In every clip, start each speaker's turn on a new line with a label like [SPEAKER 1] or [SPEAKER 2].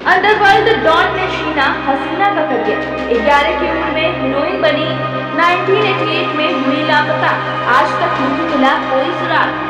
[SPEAKER 1] Underworld don ने छीना हसीना का करियर। 11 की उम्र में हीरोइन बनी, 1988 में हुई लापता, आज तक नहीं मिला कोई सुराग।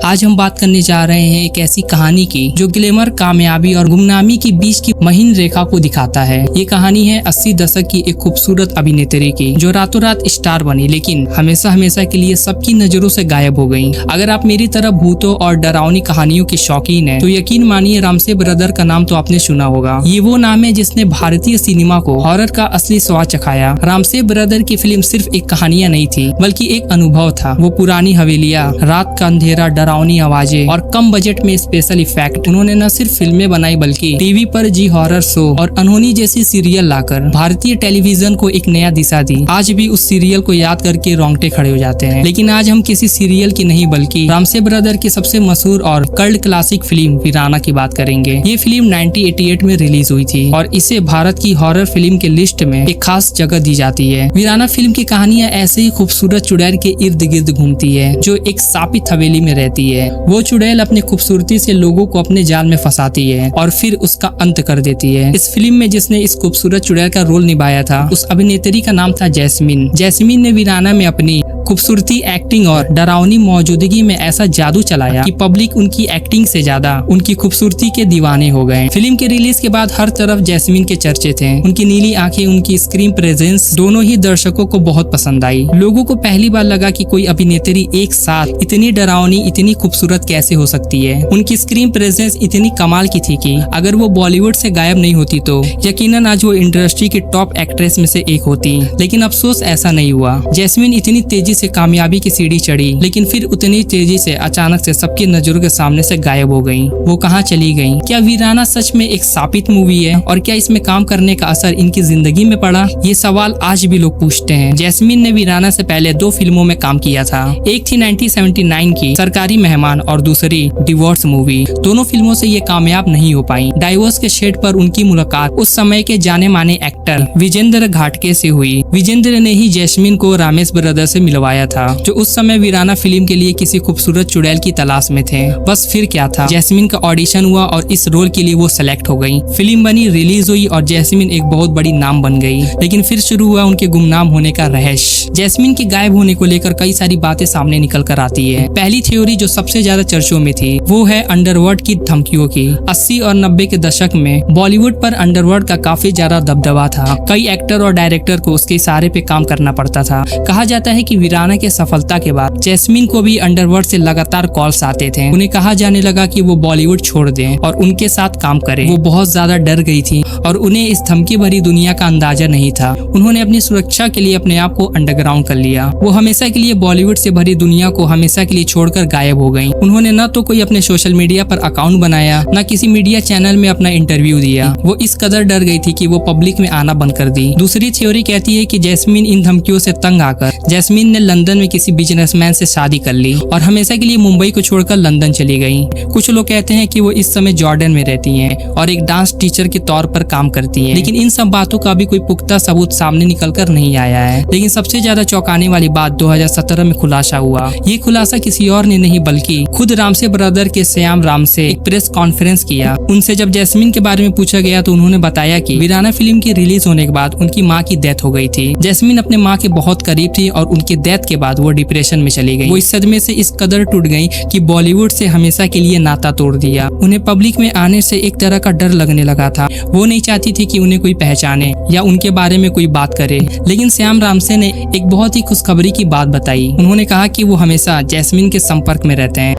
[SPEAKER 2] आज हम बात करने जा रहे हैं एक ऐसी कहानी की जो ग्लैमर, कामयाबी और गुमनामी के बीच की महीन रेखा को दिखाता है। ये कहानी है 80 दशक की एक खूबसूरत अभिनेत्री की जो रातों रात स्टार बनी, लेकिन हमेशा हमेशा के लिए सबकी नजरों से गायब हो गई। अगर आप मेरी तरह भूतों और डरावनी कहानियों के शौकीन हैं, तो यकीन मानिए रामसे ब्रदर का नाम तो आपने सुना होगा। ये वो नाम है जिसने भारतीय सिनेमा को हॉरर का असली स्वाद चखाया। रामसे ब्रदर की फिल्म सिर्फ एक कहानियां नहीं थी, बल्कि एक अनुभव था। वो पुरानी हवेलियां, रात का अंधेरा, डरावनी आवाजें और कम बजट में स्पेशल इफेक्ट। उन्होंने न सिर्फ फिल्में बनाई बल्कि टीवी पर जी हॉरर शो और अनहोनी जैसी सीरियल लाकर भारतीय टेलीविजन को एक नया दिशा दी। आज भी उस सीरियल को याद करके रोंगटे खड़े हो जाते हैं। लेकिन आज हम किसी सीरियल की नहीं बल्कि रामसे ब्रदर की सबसे मशहूर और कल्ट क्लासिक फिल्म वीराना की बात करेंगे। ये फिल्म 1988 में रिलीज हुई थी और इसे भारत की हॉरर फिल्म के लिस्ट में एक खास जगह दी जाती है। वीराना फिल्म की कहानियां ऐसे ही खूबसूरत चुड़ैल के इर्द गिर्द घूमती है जो एक शापित हवेली में रहती है। वो चुड़ैल अपनी खूबसूरती से लोगों को अपने जाल में फंसाती है और फिर उसका अंत कर देती है। इस फिल्म में जिसने इस खूबसूरत चुड़ैल का रोल निभाया था, उस अभिनेत्री का नाम था जैस्मीन। जैस्मीन ने वीराना में अपनी खूबसूरती, एक्टिंग और डरावनी मौजूदगी में ऐसा जादू चलाया कि पब्लिक उनकी एक्टिंग से ज्यादा उनकी खूबसूरती के दीवाने हो गए। फिल्म के रिलीज के बाद हर तरफ जैस्मीन के चर्चे थे। उनकी नीली आंखें, उनकी स्क्रीन प्रेजेंस दोनों ही दर्शकों को बहुत पसंद आई। लोगों को पहली बार लगा कि कोई अभिनेत्री एक साथ इतनी डरावनी, इतनी खूबसूरत कैसे हो सकती है। उनकी स्क्रीन प्रेजेंस इतनी कमाल की थी कि अगर वो बॉलीवुड से गायब नहीं होती तो यकीनन आज वो इंडस्ट्री की टॉप एक्ट्रेस में से एक होती। लेकिन अफसोस ऐसा नहीं हुआ। जैस्मीन इतनी तेजी से कामयाबी की सीढ़ी चढ़ी, लेकिन फिर उतनी तेजी से अचानक से सबकी नजरों के सामने से गायब हो गई। वो कहाँ चली गई? क्या वीराना सच में एक शापित मूवी है और क्या इसमें काम करने का असर इनकी जिंदगी में पड़ा? ये सवाल आज भी लोग पूछते हैं। जैस्मीन ने वीराना से पहले 2 फिल्मों में काम किया था। एक थी 1979 की सरकारी मेहमान और दूसरी डिवोर्स मूवी। दोनों फिल्मों से ये कामयाब नहीं हो पाई। डाइवोर्स के सेट पर उनकी मुलाकात उस समय के जाने माने एक्टर विजेंद्र घाटके से हुई। विजेंद्र ने ही जैस्मीन को रामेश ब्रदर से मिलवाया था, जो उस समय वीराना फिल्म के लिए किसी खूबसूरत चुड़ैल की तलाश में थे। बस फिर क्या था, जैस्मीन का ऑडिशन हुआ और इस रोल के लिए वो सेलेक्ट हो गई। फिल्म बनी, रिलीज हुई और जैस्मीन एक बहुत बड़ी नाम बन गई। लेकिन फिर शुरू हुआ उनके गुमनाम होने का रहस्य। जैस्मीन के गायब होने को लेकर कई सारी बातें सामने निकल कर आती है। पहली थ्योरी जो सबसे ज्यादा चर्चों में थी वो है अंडरवर्ल्ड की धमकियों की। 80 और 90 के दशक में बॉलीवुड पर अंडरवर्ल्ड का काफी ज्यादा दबदबा था। कई एक्टर और डायरेक्टर को उसके इशारे पे काम करना पड़ता था। कहा जाता है कि वीराना के सफलता के बाद जैस्मीन को भी अंडरवर्ल्ड से लगातार कॉल्स आते थे। उन्हें कहा जाने लगा कि वो बॉलीवुड छोड़ दें और उनके साथ काम करें। वो बहुत ज्यादा डर गई थी और उन्हें इस धमकी भरी दुनिया का अंदाजा नहीं था। उन्होंने अपनी सुरक्षा के लिए अपने आप को अंडरग्राउंड कर लिया। वो हमेशा के लिए बॉलीवुड से भरी दुनिया को हमेशा के लिए छोड़कर गायब हो गई। उन्होंने न तो कोई अपने सोशल मीडिया पर अकाउंट बनाया, न किसी मीडिया चैनल में अपना इंटरव्यू दिया। वो इस कदर डर गई थी कि वो पब्लिक में आना बंद कर दी। दूसरी थ्योरी कहती है कि जैस्मीन इन धमकियों से तंग आकर जैस्मीन ने लंदन में किसी बिजनेसमैन से शादी कर ली और हमेशा के लिए मुंबई को छोड़कर लंदन चली गई। कुछ लोग कहते हैं कि वो इस समय जॉर्डन में रहती हैं और एक डांस टीचर के तौर पर काम करती हैं। लेकिन इन सब बातों का भी कोई पुख्ता सबूत सामने निकल कर नहीं आया है। लेकिन सबसे ज्यादा चौंकाने वाली बात 2017 में खुलासा हुआ। ये खुलासा किसी और ने नहीं बल्कि खुद रामसे ब्रदर के श्याम रामसे एक प्रेस कॉन्फ्रेंस किया। उनसे जब जैस्मीन के बारे में पूछा गया तो उन्होंने बताया कि वीराना फिल्म की रिलीज होने के बाद उनकी माँ की डेथ हो गई थी। जैस्मीन अपने माँ के बहुत करीब थी और उनकी डेथ के बाद वो डिप्रेशन में चली गई। वो इस सदमे से इस कदर टूट गई कि बॉलीवुड से हमेशा के लिए नाता तोड़ दिया। उन्हें पब्लिक में आने से एक तरह का डर लगने लगा था। वो नहीं चाहती थी कि उन्हें कोई पहचाने या उनके बारे में कोई बात करे। लेकिन श्याम रामसे ने एक बहुत ही खुशखबरी की बात बताई। उन्होंने कहा कि वो हमेशा जैस्मीन के संपर्क में रहते हैं।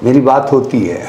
[SPEAKER 3] मेरी बात होती है,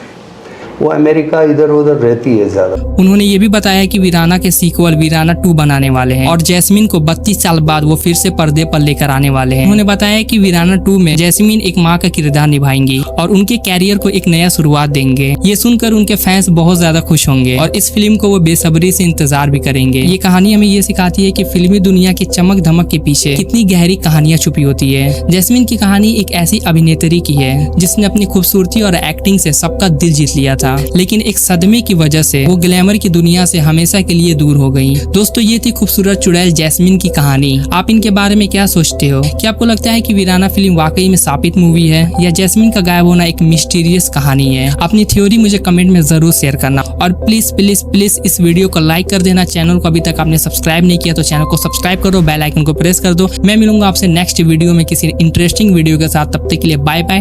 [SPEAKER 3] वो अमेरिका इधर उधर रहती है ज्यादा।
[SPEAKER 2] उन्होंने ये भी बताया कि वीराना के सीक्वल वीराना 2 बनाने वाले हैं और जैस्मीन को 32 साल बाद वो फिर से पर्दे पर लेकर आने वाले हैं। उन्होंने बताया कि वीराना 2 में जैस्मीन एक माँ का किरदार निभाएंगी और उनके कैरियर को एक नया शुरुआत देंगे। ये सुनकर उनके फैंस बहुत ज्यादा खुश होंगे और इस फिल्म को वो बेसब्री से इंतजार भी करेंगे। ये कहानी हमें ये सिखाती है कि फिल्मी दुनिया की चमक धमक के पीछे कितनी गहरी कहानियां छुपी होती है। जैस्मीन की कहानी एक ऐसी अभिनेत्री की है जिसने अपनी खूबसूरती और एक्टिंग से सबका दिल जीत लिया था। था, लेकिन एक सदमे की वजह से वो ग्लैमर की दुनिया से हमेशा के लिए दूर हो गई। दोस्तों, ये थी खूबसूरत चुड़ैल जैस्मिन की कहानी। आप इनके बारे में क्या सोचते हो? क्या आपको लगता है कि वीराना फिल्म वाकई में साबित मूवी है या जैस्मिन का गायब होना एक मिस्टीरियस कहानी है? अपनी थ्योरी मुझे कमेंट में जरूर शेयर करना और प्लीज प्लीज प्लीज इस वीडियो को लाइक कर देना। चैनल को अभी तक आपने सब्सक्राइब नहीं किया तो चैनल को सब्सक्राइब करो, बेल आइकन को प्रेस कर दो। मैं मिलूंगा आपसे नेक्स्ट वीडियो में किसी इंटरेस्टिंग वीडियो के साथ। तब तक के लिए बाय बाय।